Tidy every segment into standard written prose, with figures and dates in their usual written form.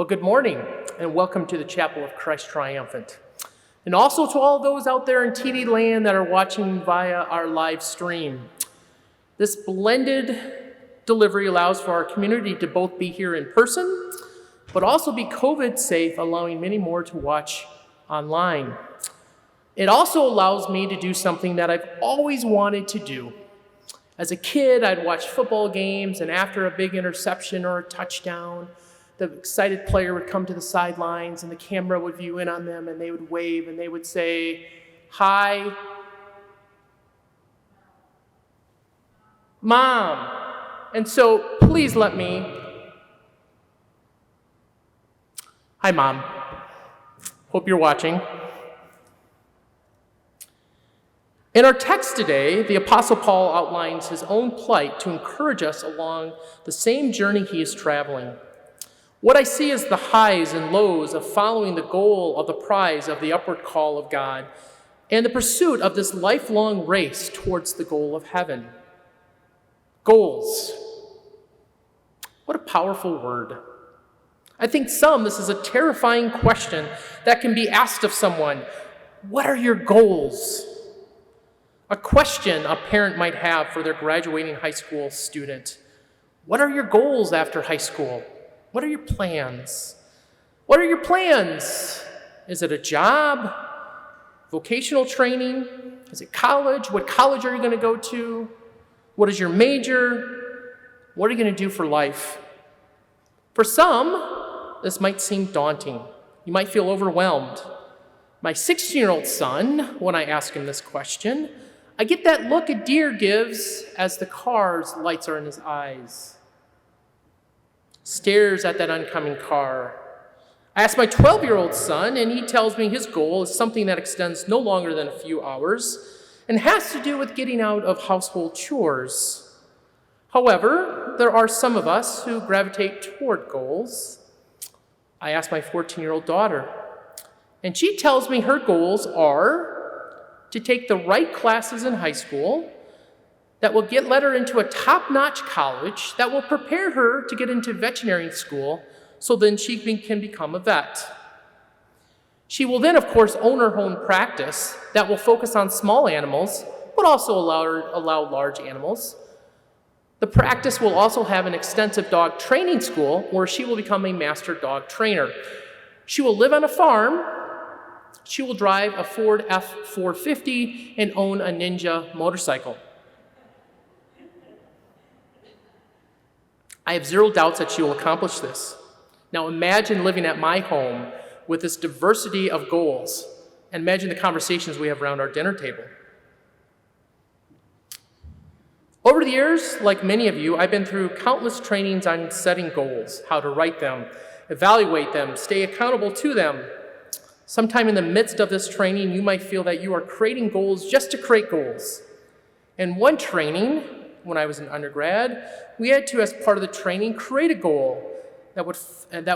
Well, good morning, and welcome to the Chapel of Christ Triumphant. And also to all those out there in TV land that are watching via our live stream. This blended delivery allows for our community to both be here in person, but also be COVID safe, allowing many more to watch online. It also allows me to do something that I've always wanted to do. As a kid, I'd watch football games, and after a big interception or a touchdown, the excited player would come to the sidelines and the camera would view in on them and they would wave and they would say, "Hi, Mom." And so please let me. Hi, Mom. Hope you're watching. In our text today, the Apostle Paul outlines his own plight to encourage us along the same journey he is traveling. What I see is the highs and lows of following the goal of the prize of the upward call of God and the pursuit of this lifelong race towards the goal of heaven. Goals. What a powerful word. I think this is a terrifying question that can be asked of someone. What are your goals? A question a parent might have for their graduating high school student. What are your goals after high school? What are your plans? What are your plans? Is it a job? Vocational training? Is it college? What college are you going to go to? What is your major? What are you going to do for life? For some, this might seem daunting. You might feel overwhelmed. My 16-year-old son, when I ask him this question, I get that look a deer gives as the car's lights are in his eyes. Stares at that oncoming car. I ask my 12-year-old son, and he tells me his goal is something that extends no longer than a few hours and has to do with getting out of household chores. However, there are some of us who gravitate toward goals. I ask my 14-year-old daughter, and she tells me her goals are to take the right classes in high school that will let her into a top-notch college that will prepare her to get into veterinary school so then she can become a vet. She will then, of course, own her own practice that will focus on small animals, but also allow large animals. The practice will also have an extensive dog training school where she will become a master dog trainer. She will live on a farm. She will drive a Ford F-450 and own a Ninja motorcycle. I have zero doubts that she will accomplish this. Now imagine living at my home with this diversity of goals, and imagine the conversations we have around our dinner table. Over the years, like many of you, I've been through countless trainings on setting goals, how to write them, evaluate them, stay accountable to them. Sometime in the midst of this training, you might feel that you are creating goals just to create goals. In one training, when I was an undergrad, we had to, as part of the training, create a goal that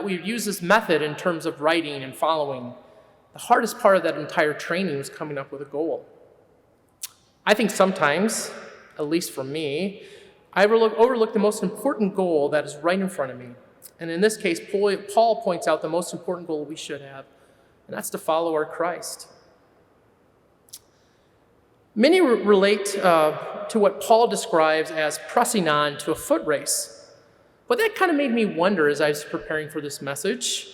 we would use this method in terms of writing and following. The hardest part of that entire training was coming up with a goal. I think sometimes, at least for me, I overlook the most important goal that is right in front of me. And in this case, Paul points out the most important goal we should have, and that's to follow our Christ. Many relate to what Paul describes as pressing on to a foot race. But that kind of made me wonder as I was preparing for this message.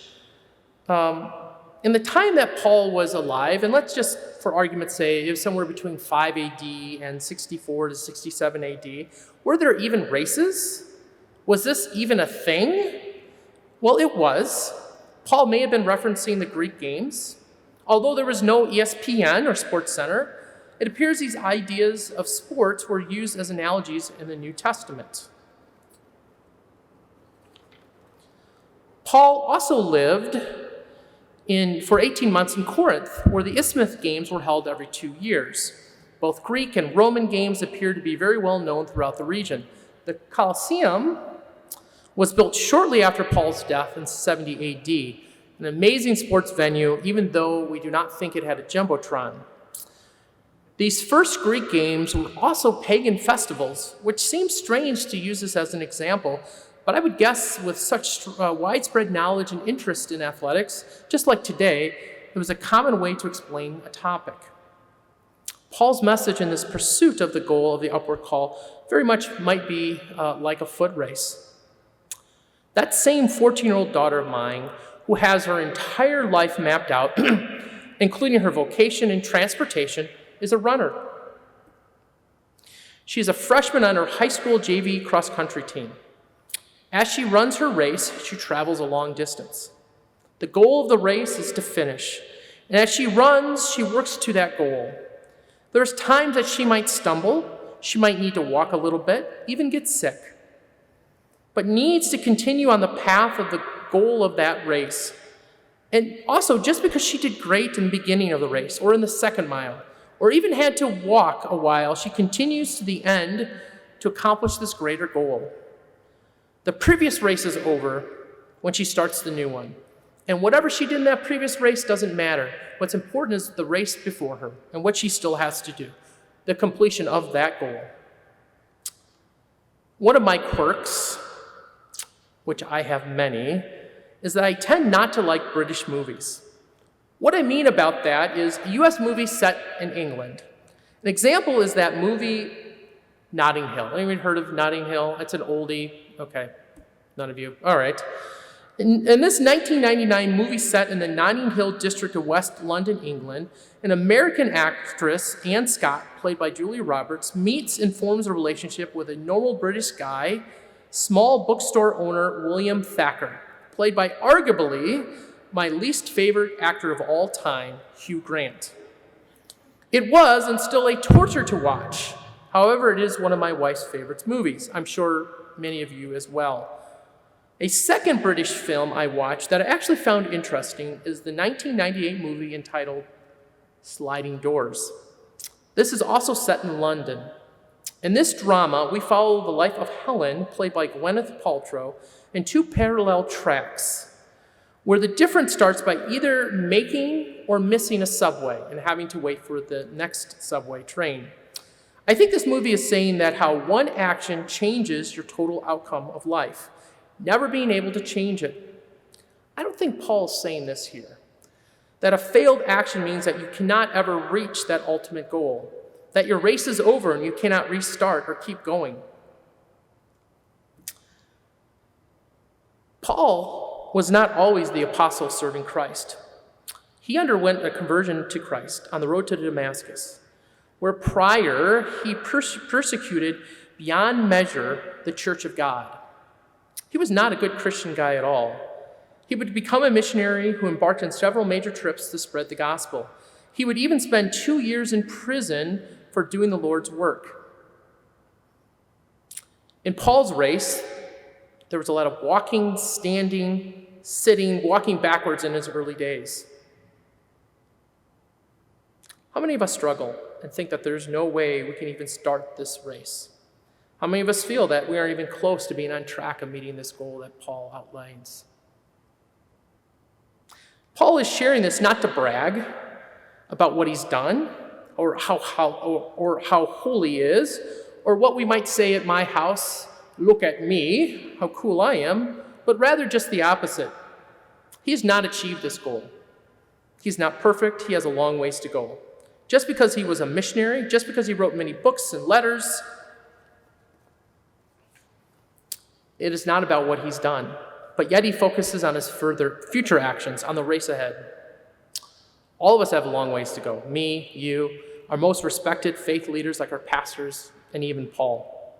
In the time that Paul was alive, and let's just, for argument's sake, it was somewhere between 5 AD and 64 to 67 AD, were there even races? Was this even a thing? Well, it was. Paul may have been referencing the Greek games. Although there was no ESPN or Sports Center, it appears these ideas of sports were used as analogies in the New Testament. Paul also lived for 18 months in Corinth, where the Isthmus Games were held every 2 years. Both Greek and Roman games appear to be very well known throughout the region. The Colosseum was built shortly after Paul's death in 70 AD, an amazing sports venue, even though we do not think it had a jumbotron. These first Greek games were also pagan festivals, which seems strange to use this as an example, But I would guess with such widespread knowledge and interest in athletics, just like today, it was a common way to explain a topic. Paul's message in this pursuit of the goal of the upward call very much might be like a foot race. That same 14-year-old daughter of mine, who has her entire life mapped out, including her vocation in transportation, is a runner. She is a freshman on her high school JV cross-country team. As she runs her race, she travels a long distance. The goal of the race is to finish. And as she runs, she works to that goal. There's times that she might stumble, she might need to walk a little bit, even get sick, but needs to continue on the path of the goal of that race. And also, just because she did great in the beginning of the race, or in the second mile, or even had to walk a while, she continues to the end to accomplish this greater goal. The previous race is over when she starts the new one. And whatever she did in that previous race doesn't matter. What's important is the race before her and what she still has to do, the completion of that goal. One of my quirks, which I have many, is that I tend not to like British movies. What I mean about that is a U.S. movie set in England. An example is that movie Notting Hill. Anyone heard of Notting Hill? It's an oldie. Okay, none of you. All right. In this 1999 movie set in the Notting Hill district of West London, England, an American actress, Anne Scott, played by Julia Roberts, meets and forms a relationship with a normal British guy, small bookstore owner William Thacker, played by arguably my least favorite actor of all time, Hugh Grant. It was and still a torture to watch. However, it is one of my wife's favorite movies. I'm sure many of you as well. A second British film I watched that I actually found interesting is the 1998 movie entitled Sliding Doors. This is also set in London. In this drama, we follow the life of Helen, played by Gwyneth Paltrow, in two parallel tracks, where the difference starts by either making or missing a subway and having to wait for the next subway train. I think this movie is saying that how one action changes your total outcome of life, never being able to change it. I don't think Paul's saying this here, that a failed action means that you cannot ever reach that ultimate goal, that your race is over and you cannot restart or keep going. Paul was not always the apostle serving Christ. He underwent a conversion to Christ on the road to Damascus, where prior he persecuted beyond measure the church of God. He was not a good Christian guy at all. He would become a missionary who embarked on several major trips to spread the gospel. He would even spend 2 years in prison for doing the Lord's work. In Paul's race, there was a lot of walking, standing, sitting, walking backwards in his early days. How many of us struggle and think that there's no way we can even start this race? How many of us feel that we aren't even close to being on track of meeting this goal that Paul outlines? Paul is sharing this not to brag about what he's done or how holy he is, or what we might say at my house, look at me, how cool I am, but rather just the opposite. He has not achieved this goal. He's not perfect. He has a long ways to go. Just because he was a missionary, just because he wrote many books and letters, it is not about what he's done, but yet he focuses on his future actions, on the race ahead. All of us have a long ways to go. Me, you, our most respected faith leaders like our pastors, and even Paul.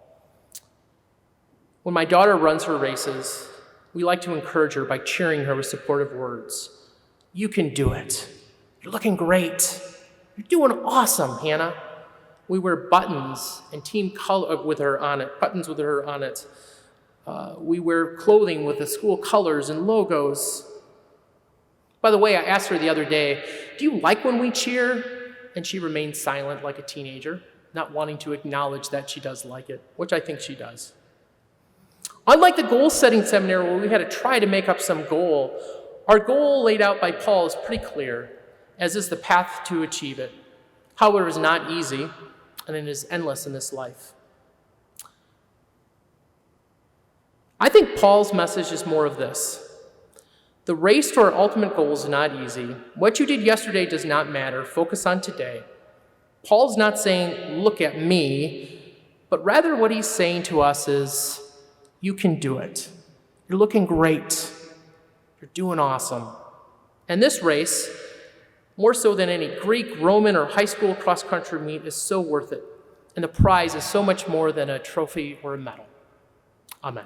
When my daughter runs her races, we like to encourage her by cheering her with supportive words. You can do it. You're looking great. You're doing awesome, Hannah. We wear buttons and team color with her on it, buttons with her on it. We wear clothing with the school colors and logos. By the way, I asked her the other day, do you like when we cheer? And she remained silent like a teenager, not wanting to acknowledge that she does like it, which I think she does. Unlike the goal-setting seminar where we had to try to make up some goal, our goal laid out by Paul is pretty clear, as is the path to achieve it. However, it is not easy, and it is endless in this life. I think Paul's message is more of this. The race to our ultimate goal is not easy. What you did yesterday does not matter. Focus on today. Paul's not saying, look at me, but rather what he's saying to us is, you can do it. You're looking great. You're doing awesome. And this race, more so than any Greek, Roman, or high school cross-country meet, is so worth it. And the prize is so much more than a trophy or a medal. Amen.